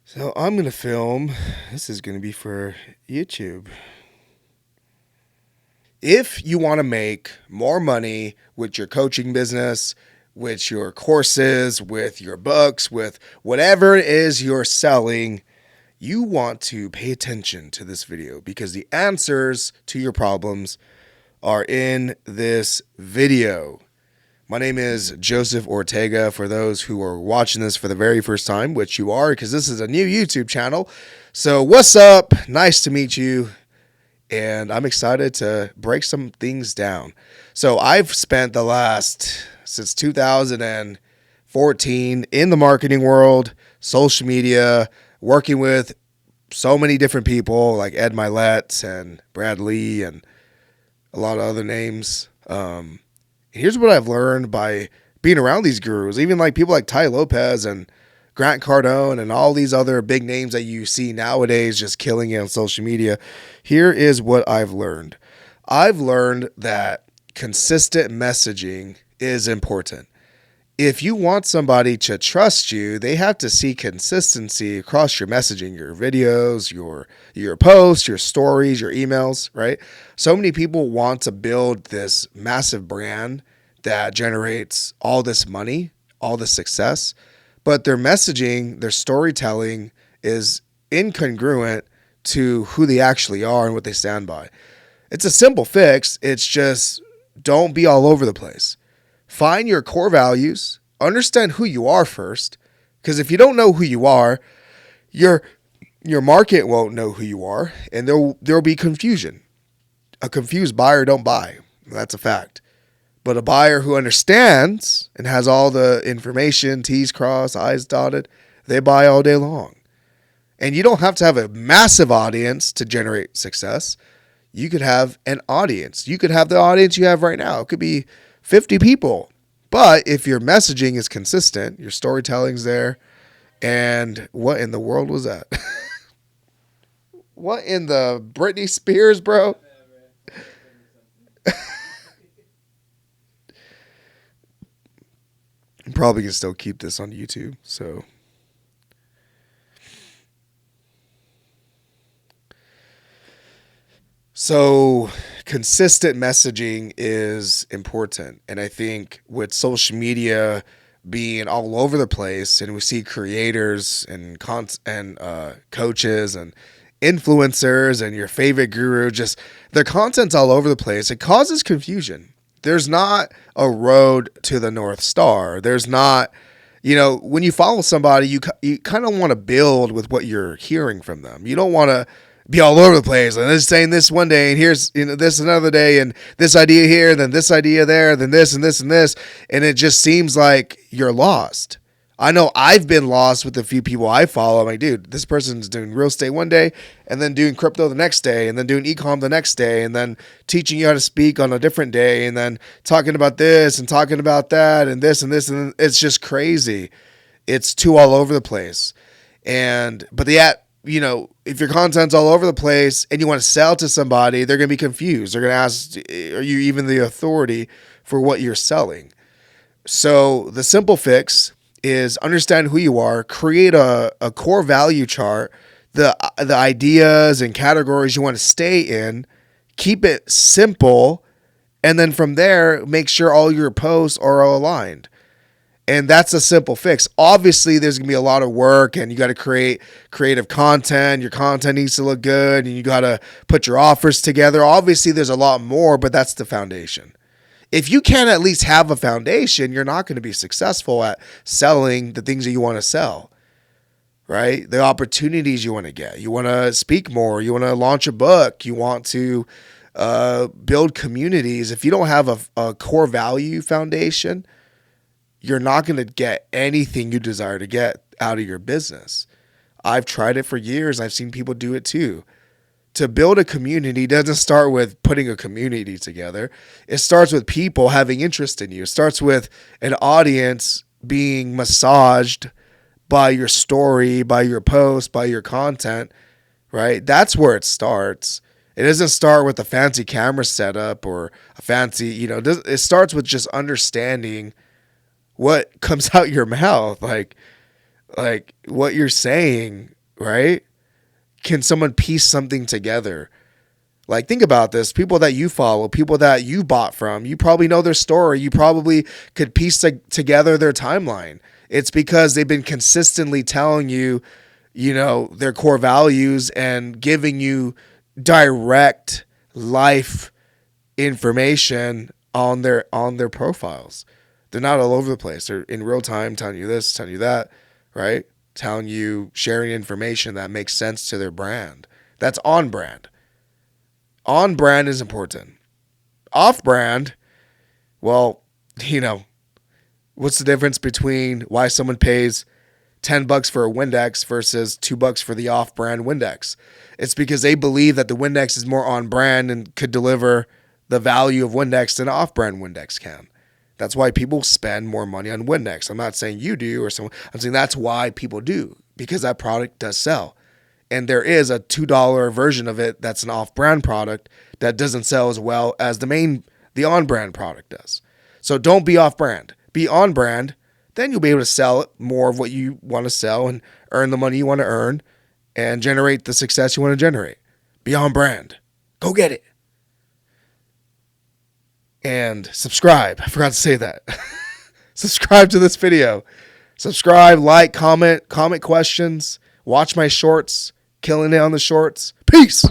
So I'm going to film. This is going to be for YouTube. If you want to make more money with your coaching business, with your courses, with your books, with whatever it is you're selling, you want to pay attention to this video because the answers to your problems are in this video. My name is Joseph Ortega. For those who are watching this for the very first time, which you are because this is a new YouTube channel. So what's up? Nice to meet you. And I'm excited to break some things down. So I've spent the last, since 2014 in the marketing world, social media, working with so many different people like Ed Milet and Brad Lee and a lot of other names. Here's what I've learned by being around these gurus, even like people like Tai Lopez and Grant Cardone and all these other big names that you see nowadays just killing it on social media. Here is what I've learned. I've learned that consistent messaging is important. If you want somebody to trust you, they have to see consistency across your messaging, your videos, your posts, your stories, your emails, right? So many people want to build this massive brand that generates all this money, all this success, but their messaging, their storytelling is incongruent to who they actually are and what they stand by. It's a simple fix. It's just don't be all over the place. Find your core values, understand who you are first, because if you don't know who you are, your market won't know who you are, and there'll be confusion. A confused buyer don't buy. That's a fact. But a buyer who understands and has all the information, T's crossed, I's dotted, they buy all day long. And you don't have to have a massive audience to generate success. You could have an audience. You could have the audience you have right now. It could be 50 people. But if your messaging is consistent, your storytelling's there, and what in the world was that? What in the Britney Spears, bro? I'm probably gonna still keep this on YouTube. So consistent messaging is important. And I think with social media being all over the place, and we see creators and coaches and influencers and your favorite guru, just their content's all over the place. It causes confusion. There's not a road to the North Star. There's not, when you follow somebody, you kind of want to build with what you're hearing from them. You don't want to be all over the place and they're saying this one day and here's this another day and this idea here, then this idea there, then this and this and this, and it just seems like you're lost. I know I've been lost with a few people I follow. I'm like, dude, this person's doing real estate one day and then doing crypto the next day and then doing e-com the next day and then teaching you how to speak on a different day and then talking about this and talking about that and this and this, and it's just crazy. It's too all over the place. But yet, if your content's all over the place and you want to sell to somebody, they're going to be confused. They're going to ask, are you even the authority for what you're selling? So the simple fix is understand who you are, create a core value chart, the ideas and categories you want to stay in, keep it simple, and then from there, make sure all your posts are aligned. And that's a simple fix. Obviously, there's going to be a lot of work and you got to create creative content. Your content needs to look good and you got to put your offers together. Obviously, there's a lot more, but that's the foundation. If you can't at least have a foundation, you're not going to be successful at selling the things that you want to sell, right? The opportunities you want to get. You want to speak more. You want to launch a book. You want to build communities. If you don't have a core value foundation, you're not going to get anything you desire to get out of your business. I've tried it for years. I've seen people do it too. To build a community doesn't start with putting a community together. It starts with people having interest in you. It starts with an audience being massaged by your story, by your post, by your content, right? That's where it starts. It doesn't start with a fancy camera setup or a fancy, it starts with just understanding what comes out your mouth, like what you're saying right? Can someone piece something together? Like, think about this. People that you follow, people that you bought from, you probably know their story. You probably could piece together their timeline. It's because they've been consistently telling you, their core values and giving you direct life information on their profiles. They're not all over the place. They're in real time telling you this, telling you that, right? Telling you, sharing information that makes sense to their brand. That's on brand. On brand is important. Off brand, well, what's the difference between why someone pays $10 for a Windex versus $2 for the off brand Windex? It's because they believe that the Windex is more on brand and could deliver the value of Windex than off brand Windex can. That's why people spend more money on Windex. I'm not saying you do or someone. I'm saying that's why people do, because that product does sell. And there is a $2 version of it that's an off-brand product that doesn't sell as well as the on-brand product does. So don't be off-brand. Be on-brand. Then you'll be able to sell more of what you want to sell and earn the money you want to earn and generate the success you want to generate. Be on-brand. Go get it. And subscribe. I forgot to say that. Subscribe to this video. Subscribe, like, comment questions. Watch my shorts. Killing it on the shorts. Peace.